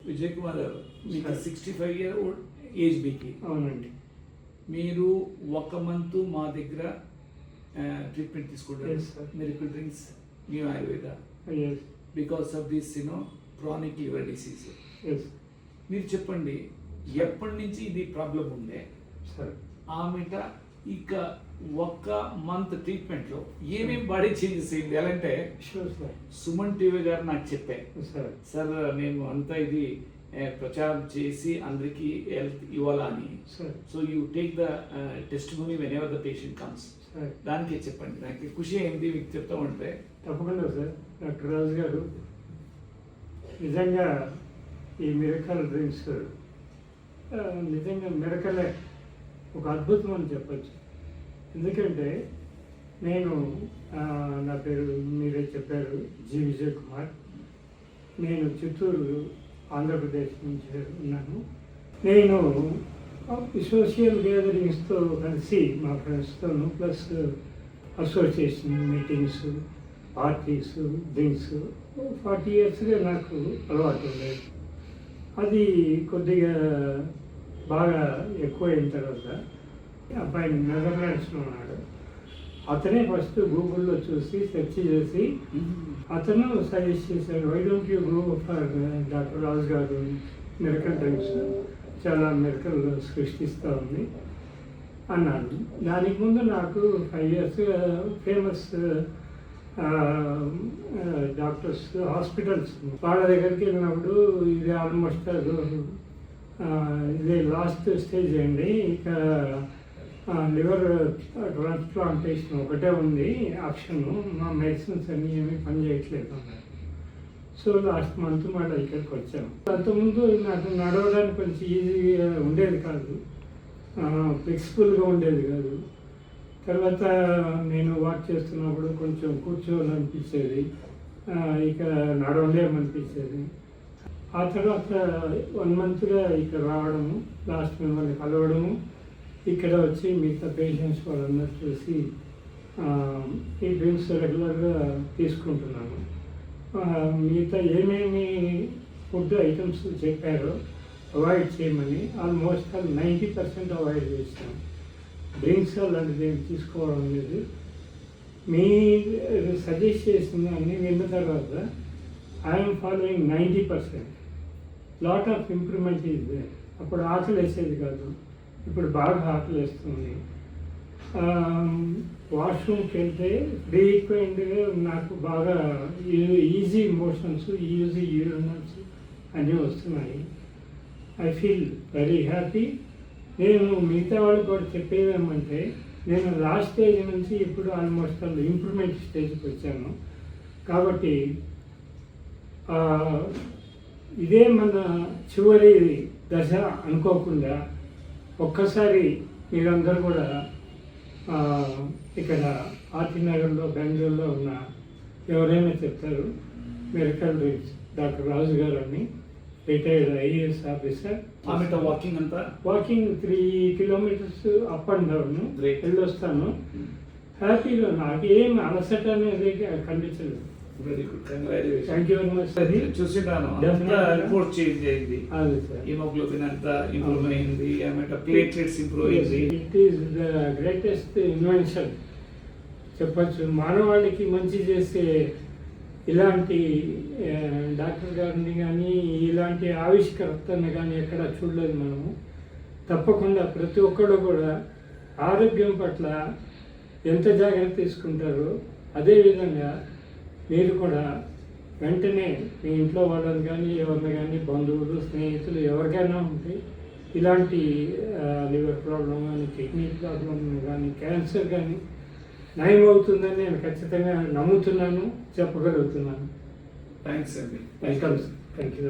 విజయ్ కుమార్ గారు మీకు 65 ఏజ్ మీకు. అవునండి. మీరు 1 మంత్ మా దగ్గర ట్రీట్మెంట్ తీసుకుంటారు. Miracle drinks new Ayurveda because of this chronic liver disease. మీరు చెప్పండి ఎప్పటి నుంచి ఇది ప్రాబ్లం ఉండే ఆమెట ఇక 1 మంత్ ట్రీట్మెంట్లో ఏమేమి బాడీ చేంజెస్ అయింది? ఎలా అంటే సుమన్ టీవీ గారు నాకు చెప్పారు, సార్ నేను అంతా ఇది ప్రచారం చేసి అందరికీ హెల్త్ ఇవ్వాలా అని. So you take the testimony when ever the patient comes. దానికే చెప్పండి, నాకు ఖుషి అయింది మీకు చెప్తా ఉంటే. తప్పకుండా సార్. డాక్టర్ రాజు గారు నిజంగా ఈ మిరకల్ డ్రింక్స్ నిజంగా మిరకలే ఒక అద్భుతం అని చెప్పచ్చు. ఎందుకంటే నేను నా పేరు మీరే చెప్పారు, జి విజయ్ కుమార్. నేను చిత్తూరు ఆంధ్రప్రదేశ్ నుంచి ఉన్నాను. నేను సోషల్ గ్యాదరింగ్స్తో కలిసి మా ఫ్రెండ్స్తోను plus association meetings, parties, drinks 40 yearsగా నాకు అలవాటు ఉండేది. అది కొద్దిగా బాగా ఎక్కువైన తర్వాత అబ్బాయి నెదర్లాండ్స్లో ఉన్నాడు. అతనే ఫస్ట్ గూగుల్లో చూసి సెర్చ్ చేసి అతను సజెస్ట్ చేశాడు, why don't you go for doctor Raju గారు మిరకల్ డ్రింక్స్, చాలా మిరకల్ సృష్టిస్తూ ఉంది అన్నాడు. దానికి ముందు నాకు 5 years ఫేమస్ డాక్టర్స్ హాస్పిటల్స్ వాళ్ళ దగ్గరికి వెళ్ళినప్పుడు ఇది ఆల్మోస్ట్ ఇది లాస్ట్ స్టేజ్ అండి, ఇక లివర్ ట్రాన్స్ప్లాంటేషన్ ఒకటే ఉంది ఆప్షన్, మా మెడిసిన్స్ అన్నీ ఏమీ పనిచేయట్లేదు అన్నారు. సో లాస్ట్ మంత్ మళ్ళీ ఇక్కడికి వచ్చాము. అంతకుముందు నాకు నడవడానికి కొంచెం ఈజీగా ఉండేది కాదు, ఫ్లెక్సిబుల్గా ఉండేది కాదు. తర్వాత నేను వాక్ చేస్తున్నప్పుడు కొంచెం కూర్చోవాలనిపించేది, ఇక నడవలేమనిపించేది. ఆ తర్వాత 1 monthగా ఇక్కడ రావడము, లాస్ట్ మిమ్మల్ని కలవడము, ఇక్కడ వచ్చి మిగతా పేషెంట్స్ వాళ్ళందరూ చూసి ఈ డ్రింక్స్ రెగ్యులర్గా తీసుకుంటున్నాను. మిగతా ఏమేమి ఫుడ్ ఐటమ్స్ చెప్పారో అవాయిడ్ చేయమని ఆల్మోస్ట్ 90% అవాయిడ్ చేస్తాను. డ్రింక్స్ అలాంటిది ఏమి తీసుకోవడం లేదు. మీ సజెస్ట్ చేసిన అన్ని విన్న తర్వాత I'm following 90%. Lot of improvement is there. అప్పుడు ఆకలి వేసేది కాదు, ఇప్పుడు బాగా ఆకలి వేస్తుంది. వాష్రూమ్కి వెళ్తే ఫ్రీక్వెంట్గా నాకు బాగా ఈజీ మోషన్స్, ఈజీ యూరినల్స్ అన్నీ వస్తున్నాయి. I feel very happy. నేను మిగతా వాళ్ళకి కూడా చెప్పేది ఏమంటే, నేను లాస్ట్ స్టేజ్ నుంచి ఇప్పుడు ఆల్మోస్ట్ ఇంప్రూవ్మెంట్ స్టేజ్కి వచ్చాను. కాబట్టి ఇదే మన చివరి దశ అనుకోకుండా ఒక్కసారి మీరందరూ కూడా ఇక్కడ ఆర్టీ నగర్లో, బెంగళూరులో ఉన్న ఎవరైనా చెప్తారు, మిరకల్ డ్రింక్స్ డాక్టర్ రాజు గారు అని, retired IAS officer. Walking 3 kilometers up and down వెళ్ళొస్తాను. హ్యాపీగా నాకు ఏం అలసట అనేది కనిపించలేదు. Very good, congratulation. Thank you very much. చూసినాను రిపోర్ట్ చేంజ్ అయింది, హిమోగ్లోబిన్ అంతా ఇంప్రూవ్ అయింది, ప్లేట్లెట్స్ ఇంప్రూవ్ అయింది. It is the greatest invention చెప్పచ్చు. మానవాళికి మంచి చేసే ఇలాంటి డాక్టర్ గారిని కానీ ఇలాంటి ఆవిష్కర్తను కానీ ఎక్కడ చూడలేదు మనము. తప్పకుండా ప్రతి ఒక్కరు కూడా ఆరోగ్యం పట్ల ఎంత జాగ్రత్త తీసుకుంటారో అదేవిధంగా మీరు కూడా వెంటనే మీ ఇంట్లో వాళ్ళని కానీ ఎవరిని కానీ బంధువులు, స్నేహితులు ఎవరికైనా ఉంటే ఇలాంటి లివర్ ప్రాబ్లం కానీ, కిడ్నీ ప్రాబ్లం కానీ, క్యాన్సర్ కానీ నయం అవుతుందని నేను ఖచ్చితంగా నమ్ముతున్నాను, చెప్పగలుగుతున్నాను. థ్యాంక్స్ అండి. వెల్కమ్. Thank you.